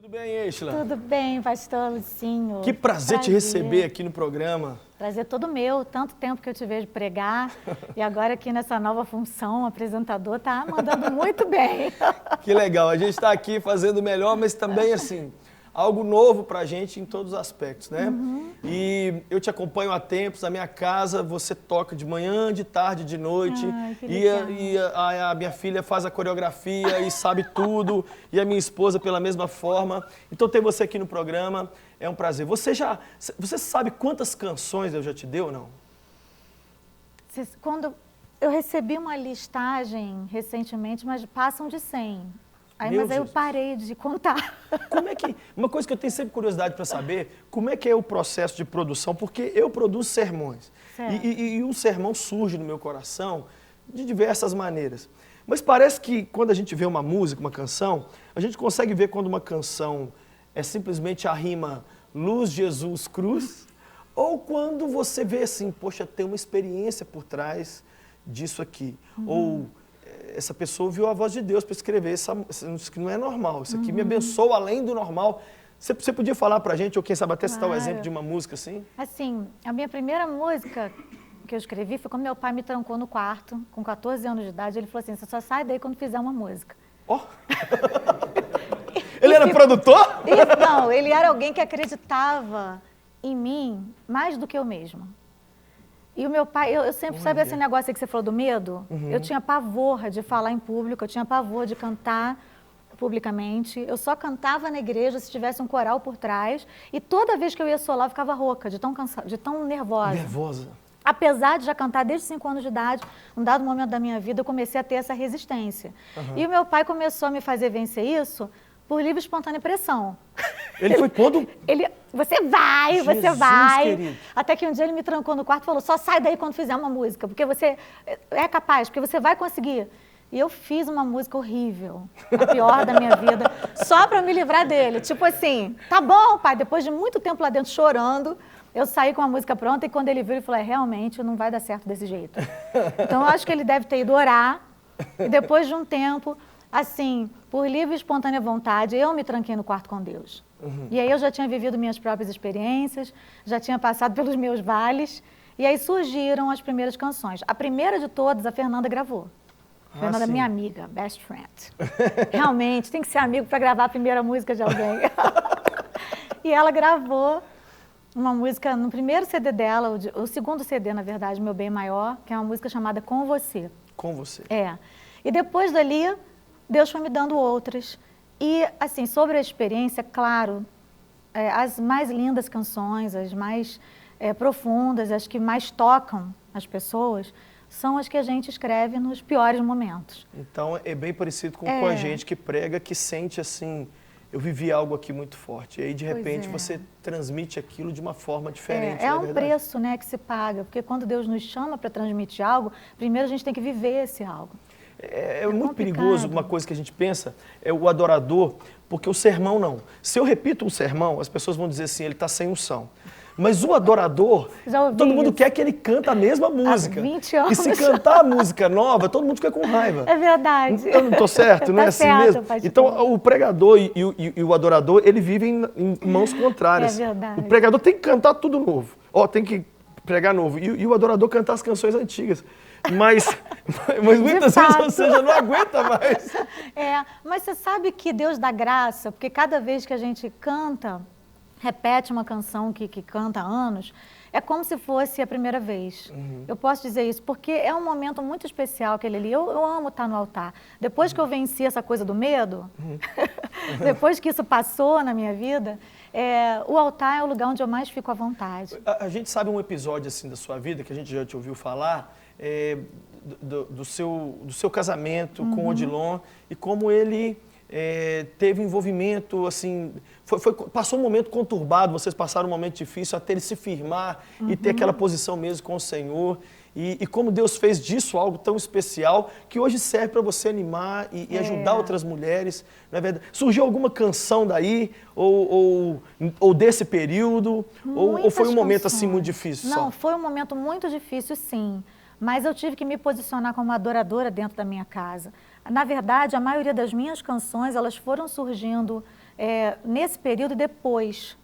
Tudo bem, Isla? Tudo bem, pastor Lucinho. Que prazer te receber aqui no programa. Prazer todo meu, tanto tempo que eu te vejo pregar e agora aqui nessa nova função, apresentador, tá mandando muito bem. Que legal, a gente está aqui fazendo melhor, mas também assim, algo novo pra gente em todos os aspectos, né? E eu te acompanho há tempos, na minha casa você toca de manhã, de tarde, de noite. Ai, que E, legal. a minha filha faz a coreografia e sabe tudo, e a minha esposa pela mesma forma. Então ter você aqui no programa é um prazer. Você sabe quantas canções eu já te dei ou não? Quando eu recebi uma listagem recentemente, mas passam de 100. Mas aí eu Jesus. parei de contar. Como é que, uma coisa que eu tenho sempre curiosidade para saber, como é que é o processo de produção? Porque eu produzo sermões e um sermão surge no meu coração de diversas maneiras. Mas parece que quando a gente vê uma música, uma canção, a gente consegue ver quando uma canção é simplesmente a rima Luz, Jesus, Cruz, ou quando você vê assim, poxa, tem uma experiência por trás disso aqui. Ou essa pessoa ouviu a voz de Deus para escrever isso que não é normal, isso aqui me abençoa além do normal. Você podia falar pra gente, ou quem sabe até citar o exemplo de uma música assim? Assim, a minha primeira música que eu escrevi foi quando meu pai me trancou no quarto, com 14 anos de idade, ele falou assim, você só sai daí quando fizer uma música. Ó! Ele era produtor? Não, ele era alguém que acreditava em mim mais do que eu mesma. E o meu pai, eu sempre, sabe esse negócio aí que você falou do medo? Eu tinha pavor de falar em público, eu tinha pavor de cantar publicamente. Eu só cantava na igreja se tivesse um coral por trás. E toda vez que eu ia solar, eu ficava rouca, de tão cansada, de tão nervosa. Nervosa. Apesar de já cantar desde 5 anos de idade, num dado momento da minha vida, eu comecei a ter essa resistência. E o meu pai começou a me fazer vencer isso por livre e espontânea pressão. Ele foi pondo... Você vai, você Jesus, vai. querido. Até que um dia ele me trancou no quarto e falou, só sai daí quando fizer uma música, porque você é capaz, porque você vai conseguir. E eu fiz uma música horrível, a pior da minha vida, só para me livrar dele. Tipo assim, tá bom, pai, depois de muito tempo lá dentro chorando, eu saí com a música pronta e quando ele viu, ele falou, realmente não vai dar certo desse jeito. Então eu acho que ele deve ter ido orar e depois de um tempo, assim, por livre e espontânea vontade, eu me tranquei no quarto com Deus. E aí eu já tinha vivido minhas próprias experiências, já tinha passado pelos meus vales, e aí surgiram as primeiras canções. A primeira de todas, a Fernanda gravou. Fernanda é minha amiga, best friend. Realmente, tem que ser amigo para gravar a primeira música de alguém. E ela gravou uma música no primeiro CD dela, o segundo CD, na verdade, Meu Bem Maior, que é uma música chamada Com Você. Com Você. É. E depois dali, Deus foi me dando outras. E, assim, sobre a experiência, claro, as mais lindas canções, as mais profundas, as que mais tocam as pessoas, são as que a gente escreve nos piores momentos. Então é bem parecido com a gente que prega, que sente assim, eu vivi algo aqui muito forte. E aí, de repente, você transmite aquilo de uma forma diferente. É um preço, né, que se paga, porque quando Deus nos chama para transmitir algo, primeiro a gente tem que viver esse algo. É muito perigoso, uma coisa que a gente pensa, é o adorador, porque o sermão não. Se eu repito um sermão, as pessoas vão dizer assim, ele está sem unção. Mas o adorador, todo mundo quer que ele canta a mesma música. Há 20 anos. E se cantar a música nova, todo mundo fica com raiva. É verdade. Eu não estou certo, não é assim mesmo? Então, o pregador e o adorador, ele vivem em mãos contrárias. É verdade. O pregador tem que cantar tudo novo. Tem que pregar novo. E o adorador cantar as canções antigas. Mas muitas vezes você já não aguenta mais. Mas você sabe que Deus dá graça, porque cada vez que a gente canta, repete uma canção que canta há anos, é como se fosse a primeira vez. Eu posso dizer isso, porque é um momento muito especial aquele ali. Eu amo estar no altar. Depois que eu venci essa coisa do medo, depois que isso passou na minha vida, o altar é o lugar onde eu mais fico à vontade. A gente sabe um episódio assim da sua vida, que a gente já te ouviu falar, do seu casamento com o Odilon e como ele teve envolvimento, assim, passou um momento conturbado, vocês passaram um momento difícil até ele se firmar e ter aquela posição mesmo com o Senhor. E como Deus fez disso algo tão especial que hoje serve para você animar e ajudar outras mulheres, não é verdade? Surgiu alguma canção daí, ou desse período, ou foi um momento assim muito difícil? Não, foi um momento muito difícil, sim. Mas eu tive que me posicionar como adoradora dentro da minha casa. Na verdade, a maioria das minhas canções, elas foram surgindo nesse período e depois,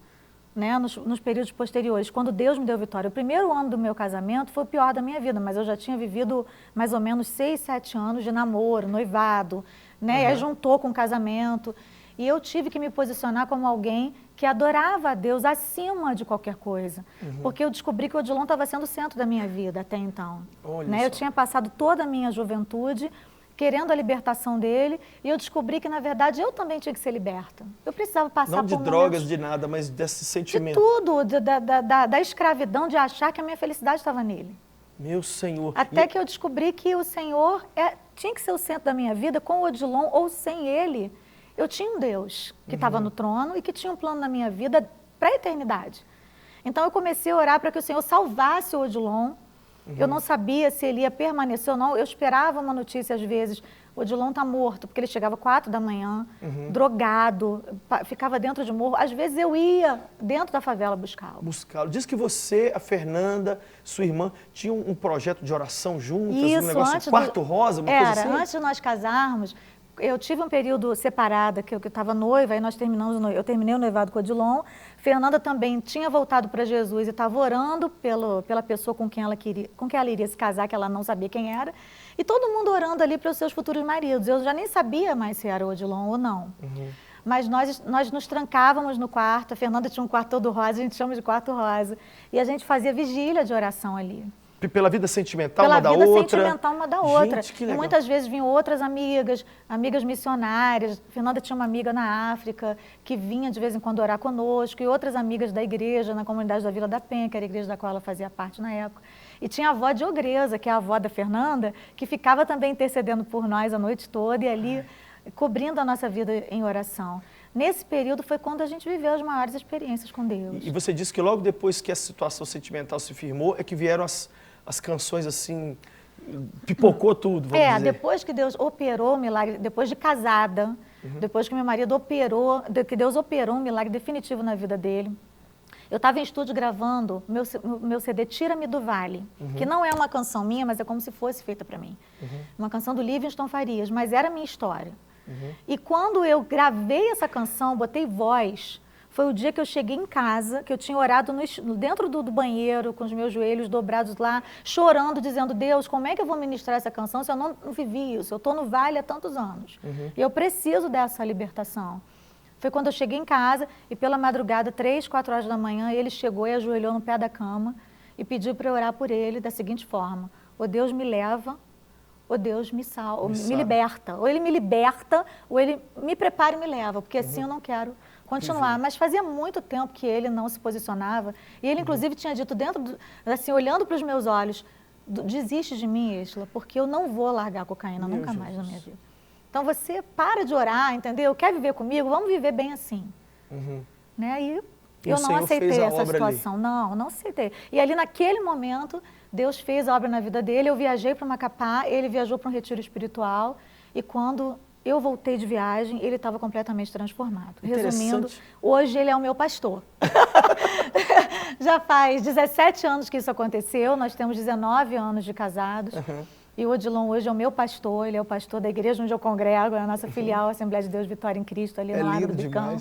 né, nos períodos posteriores, quando Deus me deu vitória. O primeiro ano do meu casamento foi o pior da minha vida, mas eu já tinha vivido mais ou menos 6, 7 anos de namoro, noivado, né, e aí juntou com o casamento. E eu tive que me posicionar como alguém que adorava a Deus acima de qualquer coisa. Porque eu descobri que o Odilon estava sendo o centro da minha vida até então. Né? Eu tinha passado toda a minha juventude querendo a libertação dele, e eu descobri que, na verdade, eu também tinha que ser liberta. Eu precisava passar por não de drogas, de nada, mas desse sentimento. De tudo, da escravidão, de achar que a minha felicidade estava nele. Meu Senhor. Até que eu descobri que o Senhor tinha que ser o centro da minha vida, com o Odilon ou sem ele. Eu tinha um Deus que estava no trono e que tinha um plano na minha vida para a eternidade. Então eu comecei a orar para que o Senhor salvasse o Odilon. Eu não sabia se ele ia permanecer ou não. Eu esperava uma notícia às vezes. O Odilon está morto, porque ele chegava 4 da manhã, drogado, ficava dentro de morro. Às vezes eu ia dentro da favela buscá-lo. Diz que você, a Fernanda, sua irmã, tinham um projeto de oração juntas, isso, um negócio quarto rosa, uma coisa assim? Antes de nós casarmos, eu tive um período separada, que eu estava noiva, aí nós eu terminei o noivado com o Odilon. Fernanda também tinha voltado para Jesus e estava orando pela pessoa com quem ela iria se casar, que ela não sabia quem era. E todo mundo orando ali para os seus futuros maridos. Eu já nem sabia mais se era o Odilon ou não. Mas nós nos trancávamos no quarto, a Fernanda tinha um quarto todo rosa, a gente chama de quarto rosa. E a gente fazia vigília de oração ali. Pela vida sentimental uma da outra? Pela vida sentimental uma da outra. Gente, que legal. E muitas vezes vinham outras amigas missionárias. Fernanda tinha uma amiga na África que vinha de vez em quando orar conosco, e outras amigas da igreja, na comunidade da Vila da Penha, que era a igreja da qual ela fazia parte na época. E tinha a avó de Ogreza, que é a avó da Fernanda, que ficava também intercedendo por nós a noite toda e ali cobrindo a nossa vida em oração. Nesse período foi quando a gente viveu as maiores experiências com Deus. E você disse que logo depois que a situação sentimental se firmou, é que vieram as canções assim, pipocou tudo, vamos dizer. Depois que Deus operou o milagre, depois de casada, depois que meu marido que Deus operou um milagre definitivo na vida dele, eu estava em estúdio gravando meu CD Tira-me do Vale, que não é uma canção minha, mas é como se fosse feita para mim. Uma canção do Livingston Farias, mas era a minha história. E quando eu gravei essa canção, botei voz, foi o dia que eu cheguei em casa, que eu tinha orado dentro do banheiro, com os meus joelhos dobrados lá, chorando, dizendo, Deus, como é que eu vou ministrar essa canção se eu não vivi isso? Eu estou no vale há tantos anos. E eu preciso dessa libertação. Foi quando eu cheguei em casa e pela madrugada, 3, 4 horas da manhã, ele chegou e ajoelhou no pé da cama e pediu para eu orar por ele da seguinte forma, ou Deus me leva, ou Deus me salva, me liberta. Ou ele me liberta, ou ele me prepara e me leva, porque assim eu não quero continuar. Mas fazia muito tempo que ele não se posicionava. E ele, inclusive, tinha dito assim, olhando para os meus olhos, desiste de mim, Isla, porque eu não vou largar a cocaína nunca mais na minha vida. Então você para de orar, entendeu? Quer viver comigo? Vamos viver bem assim. Né? E eu não aceitei essa situação. Não aceitei. E ali naquele momento, Deus fez a obra na vida dele, eu viajei para Macapá, ele viajou para um retiro espiritual, e quando eu voltei de viagem, ele estava completamente transformado. Resumindo, hoje ele é o meu pastor. Já faz 17 anos que isso aconteceu, nós temos 19 anos de casados. E o Odilon hoje é o meu pastor, ele é o pastor da igreja onde eu congrego, é a nossa filial, a Assembleia de Deus Vitória em Cristo, ali no Agro do Cão.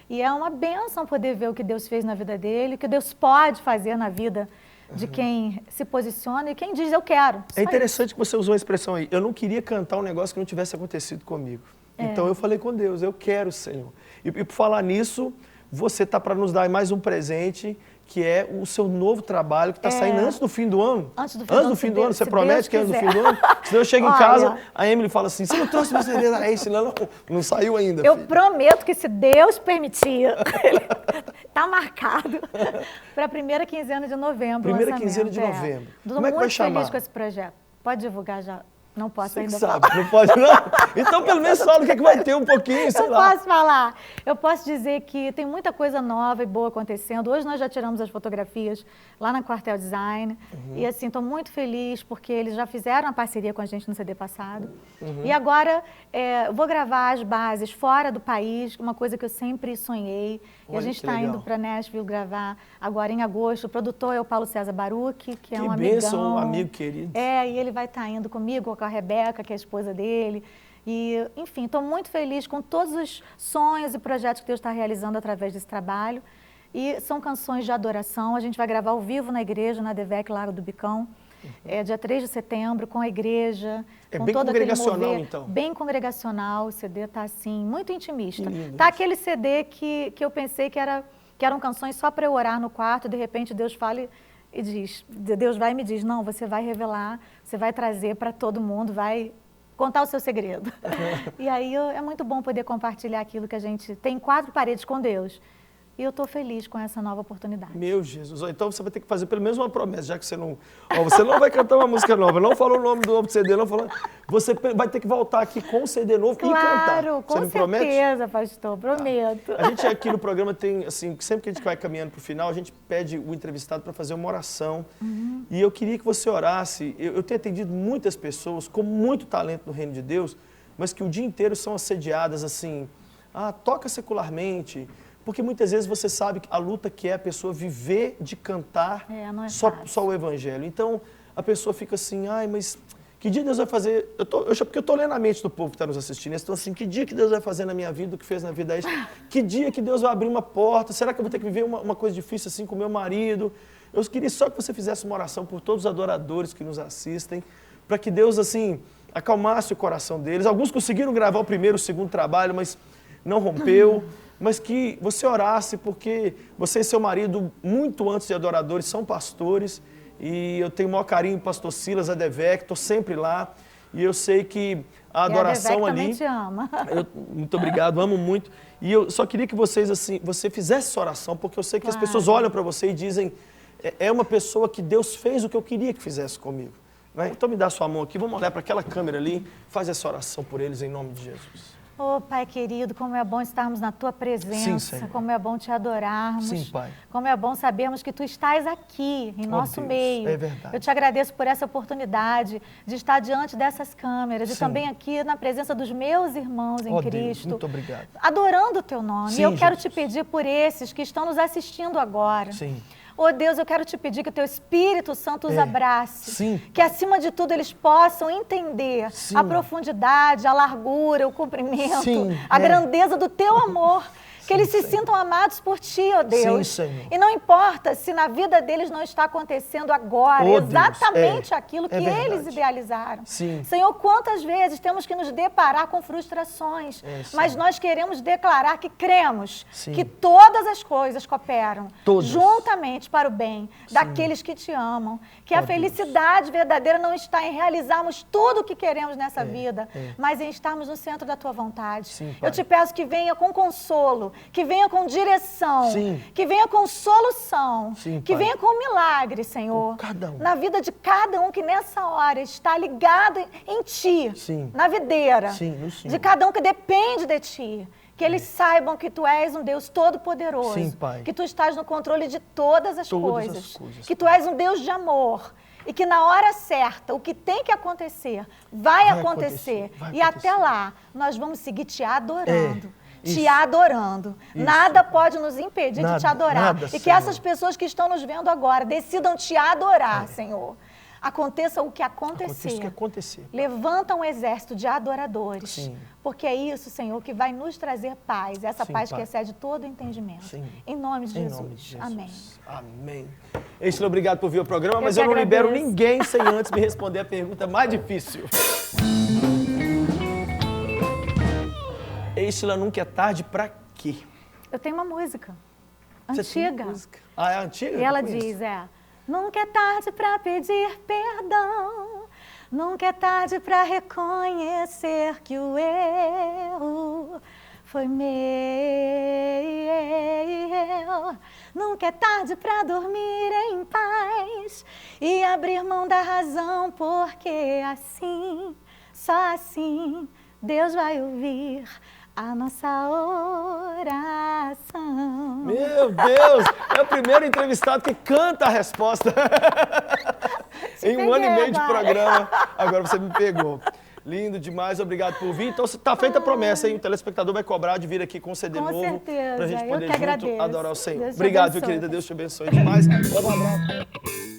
E é uma bênção poder ver o que Deus fez na vida dele, o que Deus pode fazer na vida de quem se posiciona e quem diz eu quero. É interessante que você usou a expressão aí, eu não queria cantar um negócio que não tivesse acontecido comigo. Então eu falei com Deus, eu quero, Senhor. E por falar nisso, você está para nos dar mais um presente, que é o seu novo trabalho, que está saindo antes do fim do ano. Antes do fim do ano, você promete que é antes do fim do ano? Senão eu chego em casa, a Emily fala assim, você não trouxe meu CD da Ace, não saiu ainda. Eu prometo que se Deus permitir, está marcado para a primeira quinzena de novembro. Primeira quinzena de novembro. Como é que vai chamar? Estou muito feliz com esse projeto. Pode divulgar já. Não posso ainda falar. Não pode não? Então pelo menos fala o que vai ter um pouquinho, sei lá. Eu posso falar. Eu posso dizer que tem muita coisa nova e boa acontecendo. Hoje nós já tiramos as fotografias lá na Quartel Design. E assim, estou muito feliz porque eles já fizeram a parceria com a gente no CD passado. E agora vou gravar as bases fora do país, uma coisa que eu sempre sonhei. E a gente está indo para Nashville gravar agora em agosto. O produtor é o Paulo César Baruch, que é um amigão. Um amigo querido. E ele vai estar indo comigo, com a Rebeca, que é a esposa dele. E, enfim, estou muito feliz com todos os sonhos e projetos que Deus está realizando através desse trabalho. E são canções de adoração. A gente vai gravar ao vivo na igreja, na DEVEC Lago do Bicão, dia 3 de setembro, com a igreja. É com bem todo congregacional, então? Bem congregacional, o CD está assim, muito intimista. Tá aquele CD que eu pensei que eram canções só para eu orar no quarto, de repente Deus fala e diz, Deus vai e me diz, não, você vai revelar, você vai trazer para todo mundo, vai contar o seu segredo. E aí é muito bom poder compartilhar aquilo que a gente tem em 4 paredes com Deus. E eu estou feliz com essa nova oportunidade. Meu Jesus, então você vai ter que fazer pelo menos uma promessa, já que você não vai cantar uma música nova, não falou o nome do novo CD, não falou. Você vai ter que voltar aqui com o CD novo e cantar. Claro, com certeza, pastor, prometo. A gente aqui no programa tem, assim, sempre que a gente vai caminhando para o final, a gente pede o entrevistado para fazer uma oração. E eu queria que você orasse. Eu tenho atendido muitas pessoas com muito talento no reino de Deus, mas que o dia inteiro são assediadas assim, toca secularmente. Porque muitas vezes você sabe a luta que é a pessoa viver de cantar só o evangelho. Então, a pessoa fica assim, mas que dia Deus vai fazer? Porque eu estou lendo a mente do povo que está nos assistindo. Eles estão assim, que dia que Deus vai fazer na minha vida o que fez na vida deles? Que dia que Deus vai abrir uma porta? Será que eu vou ter que viver uma coisa difícil assim com meu marido? Eu queria só que você fizesse uma oração por todos os adoradores que nos assistem, para que Deus, assim, acalmasse o coração deles. Alguns conseguiram gravar o primeiro, o segundo trabalho, mas não rompeu. Mas que você orasse, porque você e seu marido, muito antes de adoradores, são pastores, e eu tenho o maior carinho do pastor Silas, a DEVEC, estou sempre lá, e eu sei que a adoração a ali... também te ama. Muito obrigado, amo muito. E eu só queria que vocês, assim, você fizesse essa oração, porque eu sei que as pessoas olham para você e dizem, é uma pessoa que Deus fez o que eu queria que fizesse comigo. Né? Então me dá sua mão aqui, vamos olhar para aquela câmera ali, faz essa oração por eles em nome de Jesus. Pai querido, como é bom estarmos na Tua presença, Sim, como é bom Te adorarmos. Sim, Pai. Como é bom sabermos que Tu estás aqui, em nosso meio. É verdade. Eu Te agradeço por essa oportunidade de estar diante dessas câmeras e também aqui na presença dos meus irmãos em Cristo. Deus, muito obrigado. Adorando o Teu nome. Sim, e eu quero Jesus. Te pedir por esses que estão nos assistindo agora. Sim. Deus, eu quero Te pedir que o Teu Espírito Santo os abrace. Sim. Que acima de tudo eles possam entender a profundidade, a largura, o comprimento, a grandeza do Teu amor. Que eles se sintam amados por Ti, Deus. Sim, Senhor. E não importa se na vida deles não está acontecendo agora exatamente aquilo que eles idealizaram. Sim. Senhor, quantas vezes temos que nos deparar com frustrações, mas nós queremos declarar que cremos que todas as coisas cooperam juntamente para o bem daqueles que Te amam. Que a felicidade verdadeira não está em realizarmos tudo o que queremos nessa vida, mas em estarmos no centro da Tua vontade. Sim, eu Te peço que venha com consolo, que venha com direção, que venha com solução, que venha com milagre, Senhor, na vida de cada um que nessa hora está ligado em Ti, na videira, de cada um que depende de Ti. Que eles saibam que Tu és um Deus todo-poderoso, que Tu estás no controle de todas as coisas, que Tu és um Deus de amor. E que na hora certa, o que tem que acontecer, vai acontecer. E até lá, nós vamos seguir Te adorando. Te adorando. Nada pode nos impedir de Te adorar. E que essas pessoas que estão nos vendo agora decidam Te adorar, Senhor. Aconteça o que acontecer. Levanta um exército de adoradores. Porque é isso, Senhor, que vai nos trazer paz. Essa paz que excede todo o entendimento. Em nome de Jesus. Amém. Amém. Eistila, obrigado por vir ao programa, mas eu não libero ninguém sem antes me responder a pergunta mais difícil. Eistila, nunca é tarde pra quê? Eu tenho uma música antiga. Você tem uma música? É antiga? E ela diz, nunca é tarde pra pedir perdão, nunca é tarde pra reconhecer que o erro foi meu. Nunca é tarde pra dormir em paz e abrir mão da razão, porque assim, só assim, Deus vai ouvir a nossa oração. Meu Deus! É o primeiro entrevistado que canta a resposta. Em um ano e meio de programa. Agora você me pegou. Lindo demais, obrigado por vir. Então, está feita a promessa, hein? O telespectador vai cobrar de vir aqui com um CD novo. Com certeza. Pra gente poder junto adorar o Senhor. Deus obrigado, abençoe. viu, querida? Deus te abençoe demais. Um abraço.